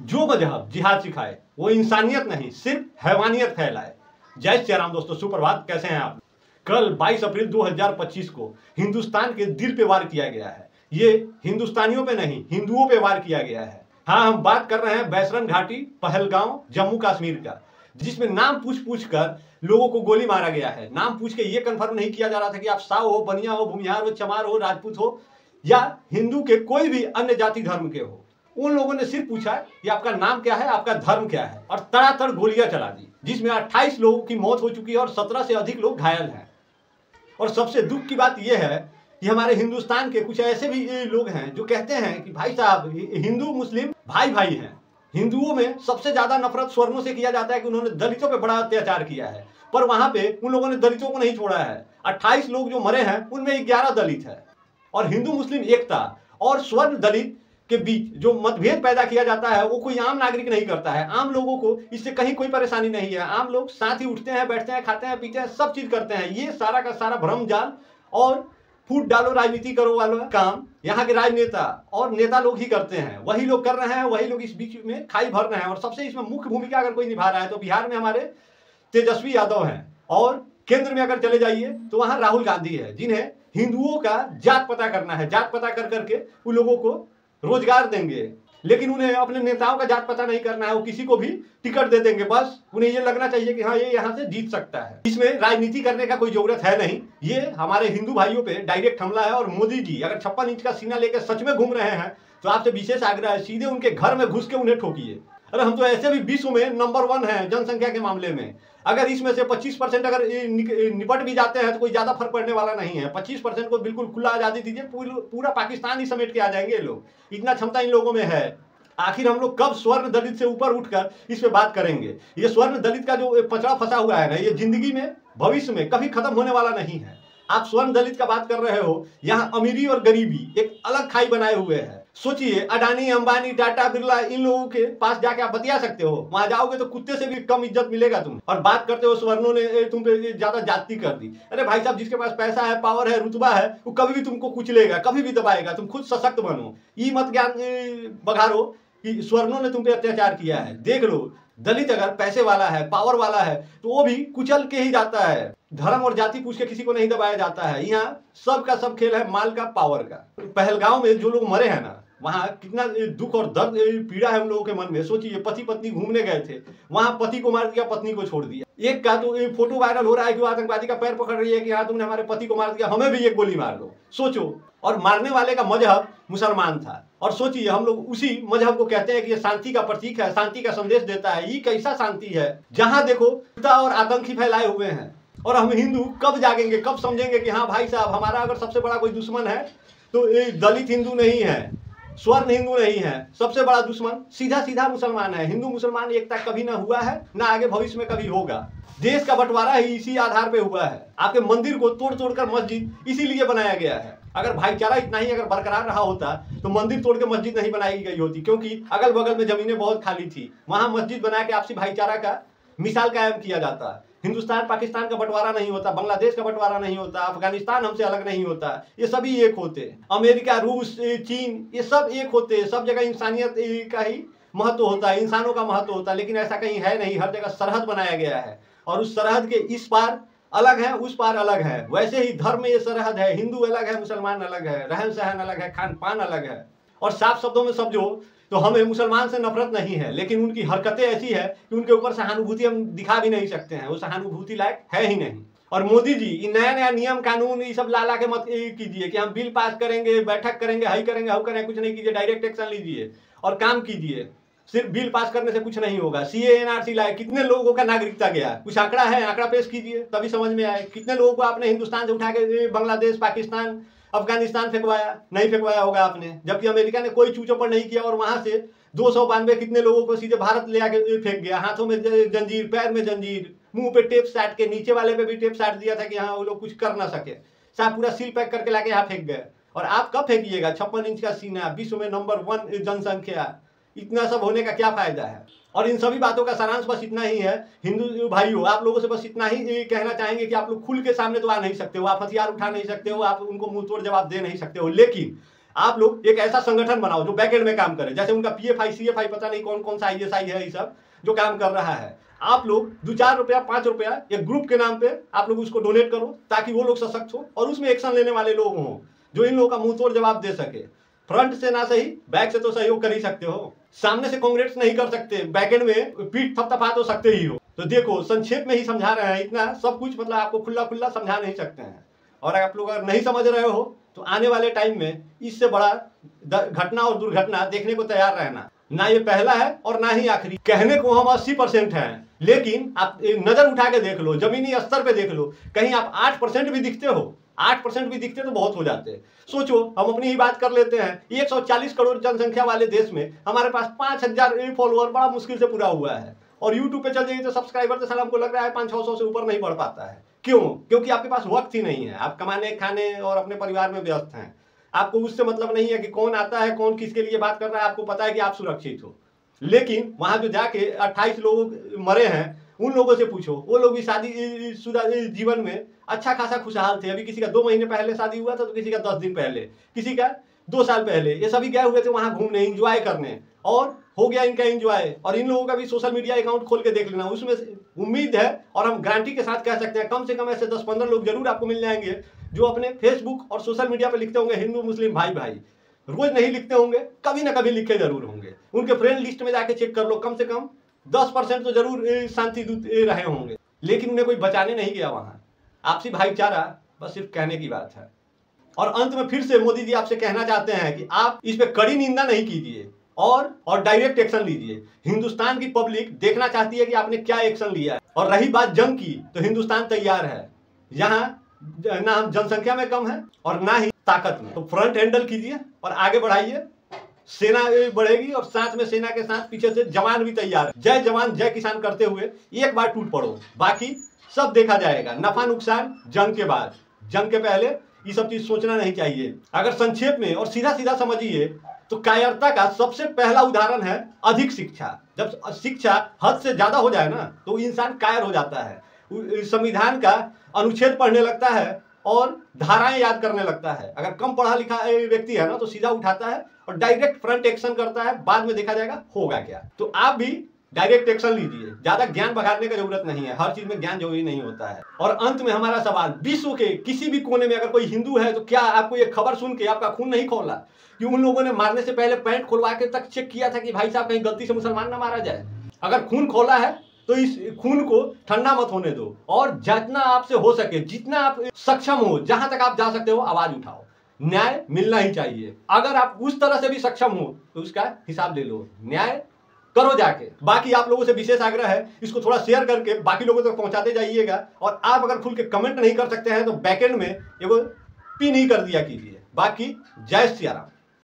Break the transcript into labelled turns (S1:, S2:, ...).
S1: जो मजहब जिहाद सिखाए वो इंसानियत नहीं सिर्फ हैवानियत फैलाए। जय श्री राम दोस्तों, सुप्रभात। कैसे हैं आप? कल 22 अप्रैल 2025 को हिंदुस्तान के दिल पे वार किया गया है। ये हिंदुस्तानियों पे नहीं, हिंदुओं पे वार किया गया है। हाँ, हम बात कर रहे हैं बैसरन घाटी, पहलगांव, जम्मू कश्मीर का, जिसमें नाम पूछ कर लोगों को गोली मारा गया है। नाम पूछ के ये कंफर्म नहीं किया जा रहा था कि आप साव हो, बनिया हो, भूमिहार हो, चमार हो, राजपूत हो या हिंदू के कोई भी अन्य जाति धर्म के हो। उन लोगों ने सिर्फ पूछा कि आपका नाम क्या है, आपका धर्म क्या है, और तड़ातड़ गोलियां चला दी, जिसमें 28 लोगों की मौत हो चुकी है और 17 से अधिक लोग घायल हैं। और सबसे दुख की बात यह है कि हमारे हिंदुस्तान के कुछ ऐसे भी लोग हैं जो कहते हैं कि भाई साहब, हिंदू मुस्लिम भाई भाई हैं। हिंदुओं में सबसे ज्यादा नफरत स्वर्णों से किया जाता है कि उन्होंने दलितों पे बड़ा अत्याचार किया है, पर वहां पे उन लोगों ने दलितों को नहीं छोड़ा है। 28 लोग जो मरे हैं उनमें 11 दलित है। और हिंदू मुस्लिम एकता और स्वर्ण दलित के बीच जो मतभेद पैदा किया जाता है वो कोई आम नागरिक नहीं करता है। आम लोगों को इससे कहीं कोई परेशानी नहीं है। आम लोग साथ ही उठते हैं, बैठते हैं, खाते हैं, पीते हैं, सब चीज करते हैं। ये सारा का सारा भ्रम जाल और फूट डालो राजनीति करो वाला काम यहाँ के राजनेता और नेता लोग ही करते हैं। वही लोग कर रहे हैं, वही लोग इस बीच में खाई भर रहे हैं। और सबसे इसमें मुख्य भूमिका अगर कोई निभा रहा है तो बिहार में हमारे तेजस्वी यादव हैं, और केंद्र में अगर चले जाइए तो वहां राहुल गांधी है, जिन्हें हिंदुओं का जात पता करना है। जात पता कर करके उन लोगों को रोजगार देंगे, लेकिन उन्हें अपने नेताओं का जात पता नहीं करना है। वो किसी को भी टिकट दे देंगे, बस उन्हें ये लगना चाहिए कि हाँ, ये यहाँ से जीत सकता है। इसमें राजनीति करने का कोई जरूरत है नहीं। ये हमारे हिंदू भाइयों पे डायरेक्ट हमला है। और मोदी जी अगर 56 इंच का सीना लेकर सच में घूम रहे हैं तो आपसे विशेष आग्रह है, सीधे उनके घर में घुस के उन्हें ठोकिए। अरे हम तो ऐसे भी विश्व में नंबर 1 है जनसंख्या के मामले में। अगर इसमें से 25% अगर निपट भी जाते हैं तो कोई ज्यादा फर्क पड़ने वाला नहीं है। 25% को बिल्कुल खुला आजादी दीजिए, पूरा पाकिस्तान ही समेट के आ जाएंगे लोग। इतना क्षमता इन लोगों में है। आखिर हम लोग कब स्वर्ण दलित से ऊपर उठकर इस पे बात करेंगे? ये स्वर्ण दलित का जो पचड़ा फंसा हुआ है ना, ये जिंदगी में भविष्य में कभी खत्म होने वाला नहीं है। आप स्वर्ण दलित का बात कर रहे हो, यहाँ अमीरी और गरीबी एक अलग खाई बनाए हुए है। सोचिए, अडानी, अंबानी, टाटा, बिरला, इन लोगों के पास जाके आप बतिया सकते हो। वहां जाओगे तो कुत्ते से भी कम इज्जत मिलेगा तुम। और बात करते हो स्वर्णों ने तुम पे ज्यादा जाति कर दी। अरे भाई साहब, जिसके पास पैसा है, पावर है, रुतबा है, वो कभी भी तुमको कुचलेगा, कभी भी दबाएगा। तुम खुद सशक्त बनो। ये मत ज्ञान बघारो कि स्वर्णों ने तुम पे अत्याचार किया है। देख लो, दलित अगर पैसे वाला है, पावर वाला है, तो वो भी कुचल के ही जाता है। धर्म और जाति पूछ के किसी को नहीं दबाया जाता है। यहाँ सब का सब खेल है माल का, पावर का। पहलगांव में जो लोग मरे हैं ना, वहां कितना दुख और दर्द, पीड़ा है उन लोगों के मन में। सोचिए, पति पत्नी घूमने गए थे, वहां पति को मार दिया, पत्नी को छोड़ दिया। एक का तो फोटो वायरल हो रहा है कि वो आतंकवादी का पैर पकड़ रही है कि हाँ, तुमने हमारे पति को मार दिया, हमें भी एक गोली मार दो। सोचो, और मारने वाले का मजहब मुसलमान था। और सोचिए, हम लोग उसी मजहब को कहते हैं कि ये शांति का प्रतीक है, शांति का संदेश देता है। ये कैसा शांति है जहां देखो और आतंकी फैलाए हुए हैं। और हम हिंदू कब जागेंगे, कब समझेंगे कि हाँ भाई साहब, हमारा अगर सबसे बड़ा कोई दुश्मन है तो ये दलित हिंदू नहीं है, स्वर्ण हिंदू नहीं है। सबसे बड़ा दुश्मन सीधा सीधा मुसलमान है। हिंदू मुसलमान एकता कभी ना हुआ है, ना आगे भविष्य में कभी होगा। देश का बंटवारा ही इसी आधार पे हुआ है। आपके मंदिर को तोड़ तोड़कर मस्जिद इसीलिए बनाया गया है। अगर भाईचारा इतना ही अगर बरकरार रहा होता तो मंदिर तोड़ के मस्जिद नहीं बनाई गई होती, क्योंकि अगल बगल में जमीनें बहुत खाली थी। वहां मस्जिद बना के आपसी भाईचारा का मिसाल कायम किया जाता। हिंदुस्तान पाकिस्तान का बंटवारा नहीं होता, बांग्लादेश का बंटवारा नहीं होता, अफगानिस्तान हमसे अलग नहीं होता। ये सभी एक होते। अमेरिका, रूस, चीन, ये सब एक होते। सब जगह इंसानियत का ही महत्व होता है, इंसानों का महत्व होता है। लेकिन ऐसा कहीं है नहीं। हर जगह सरहद बनाया गया है, और उस सरहद के इस पार अलग है, उस पार अलग है। वैसे ही धर्म में ये सरहद है। हिंदू अलग है, मुसलमान अलग है, रहन सहन अलग है, खान पान अलग है। और साफ शब्दों में समझो तो हमें मुसलमान से नफरत नहीं है, लेकिन उनकी हरकतें ऐसी है कि उनके ऊपर सहानुभूति हम दिखा भी नहीं सकते हैं। वो सहानुभूति लायक है ही नहीं। और मोदी जी, ये नया नया नियम कानून ये सब लाला के मत कीजिए कि हम बिल पास करेंगे, बैठक करेंगे, हाई करेंगे, हाउ करेंगे। कुछ नहीं कीजिए, डायरेक्ट एक्शन लीजिए और काम कीजिए। सिर्फ बिल पास करने से कुछ नहीं होगा। सीए, एनआरसी लाए, कितने लोगों का नागरिकता गया? कुछ आंकड़ा है? आंकड़ा पेश कीजिए, तभी समझ में आए। कितने लोगों को आपने हिंदुस्तान से उठा के बांग्लादेश, पाकिस्तान, अफगानिस्तान फेंकवाया? नहीं फेंकवाया होगा आपने। जबकि अमेरिका ने कोई चूचों पर नहीं किया, और वहां से 292 कितने लोगों को सीधे भारत ले आके फेंक गया। हाथों में जंजीर, पैर में जंजीर, मुंह पे टेप साट के, नीचे वाले पे भी टेप साट दिया था कि हाँ, वो लोग कुछ कर ना सके। साहब पूरा सील पैक करके लाके यहाँ फेंक गए। और आप कब फेंकिएगा? 56 इंच का सीना, विश्व में नंबर 1 जनसंख्या, इतना सब होने का क्या फायदा है? और इन सभी बातों का सारांश बस इतना ही है। हिंदू भाइयों, आप लोगों से बस इतना ही कहना चाहेंगे कि आप लोग खुल के सामने तो आ नहीं सकते हो, आप हथियार उठा नहीं सकते हो, आप उनको मुंह तोड़ जवाब दे नहीं सकते हो, लेकिन आप लोग एक ऐसा संगठन बनाओ जो बैकएंड में काम करे, जैसे उनका पीएफआई सीएफआई पता नहीं कौन कौन सा आईएसआई है, ये सब जो काम कर रहा है। आप लोग 2-4 रुपया 5 रुपया एक ग्रुप के नाम पे आप लोग उसको डोनेट करो, ताकि वो लोग सशक्त हो और उसमें एक्शन लेने वाले लोग हों जो इन लोगों का मुंह तोड़ जवाब दे सके। फ्रंट से ना सही बैक से तो सहयोग कर ही सकते हो, सामने से कांग्रेस नहीं कर सकते, बैकएंड में पीठ थपथपा तो सकते ही हो। तो देखो संक्षेप में ही समझा रहे हैं, इतना सब कुछ मतलब आपको खुला खुला समझा नहीं सकते हैं। और आप लोग अगर नहीं समझ रहे हो तो आने वाले टाइम में इससे बड़ा घटना और दुर्घटना देखने को तैयार रहना। ना ये पहला है और ना ही आखिरी। कहने को हम 80% हैं, लेकिन आप नजर उठा के देख लो, जमीनी स्तर पे देख लो, कहीं आप 8% भी दिखते हो, 8% भी दिखते तो बहुत हो जाते। सोचो, हम अपनी ही बात कर लेते हैं, 140 करोड़ जनसंख्या वाले देश में हमारे पास 5000 फॉलोअर बड़ा मुश्किल से पूरा हुआ है। और यूट्यूब पे चल जाइए तो सब्सक्राइबर तो साला हमको लग रहा है 500-600 से ऊपर नहीं बढ़ पाता है। क्यों? क्योंकि आपके पास वक्त ही नहीं है, आप कमाने खाने और अपने परिवार में व्यस्त हैं। आपको उससे मतलब नहीं है कि कौन आता है कौन किसके लिए बात कर रहा है, आपको पता है कि आप सुरक्षित हो। लेकिन वहां जो जाके 28 लोग मरे हैं, उन लोगों से पूछो, वो लोग भी शादीशुदा जीवन में अच्छा खासा खुशहाल थे। अभी किसी का 2 महीने पहले शादी हुआ था, तो किसी का 10 दिन पहले, किसी का 2 साल पहले। ये सभी गए हुए थे वहां घूमने, एंजॉय करने, और हो गया इनका एंजॉय। और इन लोगों का भी सोशल मीडिया अकाउंट खोल के देख लेना, उसमें उम्मीद है और हम गारंटी के साथ कह सकते हैं कम से कम ऐसे 10-15 लोग जरूर आपको मिल जाएंगे जो अपने फेसबुक और सोशल मीडिया पर लिखते होंगे हिंदू मुस्लिम भाई भाई। रोज नहीं लिखते होंगे, कभी ना कभी लिखे जरूर होंगे। उनके फ्रेंड लिस्ट में जाके चेक कर लो, कम से कम 10% तो जरूर शांति दूत रहे होंगे। लेकिन उन्हें कोई बचाने नहीं गया वहां। आपसी भाईचारा बस सिर्फ कहने की बात है। और अंत में फिर से मोदी जी आपसे कहना चाहते हैं कि आप इस पे कड़ी निंदा नहीं कीजिए और डायरेक्ट एक्शन लीजिए। हिंदुस्तान की पब्लिक देखना चाहती है कि आपने क्या एक्शन लिया है। और रही बात जंग की, तो हिंदुस्तान तैयार है। यहाँ ना हम जनसंख्या में कम है और ना ही ताकत में। तो फ्रंट हैंडल कीजिए और आगे बढ़ाइए, सेना बढ़ेगी और साथ में सेना के साथ पीछे से जवान भी तैयार है। जय जवान जय किसान करते हुए एक बार टूट पड़ो, बाकी सब देखा जाएगा। नफा नुकसान जंग के बाद, जंग के पहले ये सब चीज सोचना नहीं चाहिए। अगर संक्षेप में और सीधा सीधा समझिए तो कायरता का सबसे पहला उदाहरण है अधिक शिक्षा। जब शिक्षा हद से ज्यादा हो जाए ना, तो इंसान कायर हो जाता है, संविधान का अनुच्छेद पढ़ने लगता है और धाराएं याद करने लगता है। अगर कम पढ़ा लिखा व्यक्ति है ना, तो सीधा उठाता है और डायरेक्ट फ्रंट एक्शन करता है, बाद में देखा जाएगा होगा क्या। तो आप भी डायरेक्ट एक्शन लीजिए, ज्यादा ज्ञान बघाड़ने की जरूरत नहीं है, हर चीज में ज्ञान जरूरी नहीं होता है। और अंत में हमारा सवाल, विश्व के किसी भी कोने में अगर कोई हिंदू है, तो क्या आपको ये खबर सुन के आपका खून नहीं खौला कि उन लोगों ने मारने से पहले पैंट खोलवा के तक चेक किया था कि भाई साहब कहीं गलती से मुसलमान ना मारा जाए? अगर खून खोला है तो इस खून को ठंडा मत होने दो, और जितना आपसे हो सके, जितना आप सक्षम हो, जहां तक आप जा सकते हो, आवाज उठाओ। न्याय मिलना ही चाहिए। अगर आप उस तरह से भी सक्षम हो तो उसका हिसाब ले लो, न्याय करो जाके। बाकी आप लोगों से विशेष आग्रह है, इसको थोड़ा शेयर करके बाकी लोगों तक पहुंचाते जाइएगा। और आप अगर खुल के कमेंट नहीं कर सकते हैं तो बैकएंड में एगो पिन ही कर दिया कीजिए। बाकी जय श्री राम।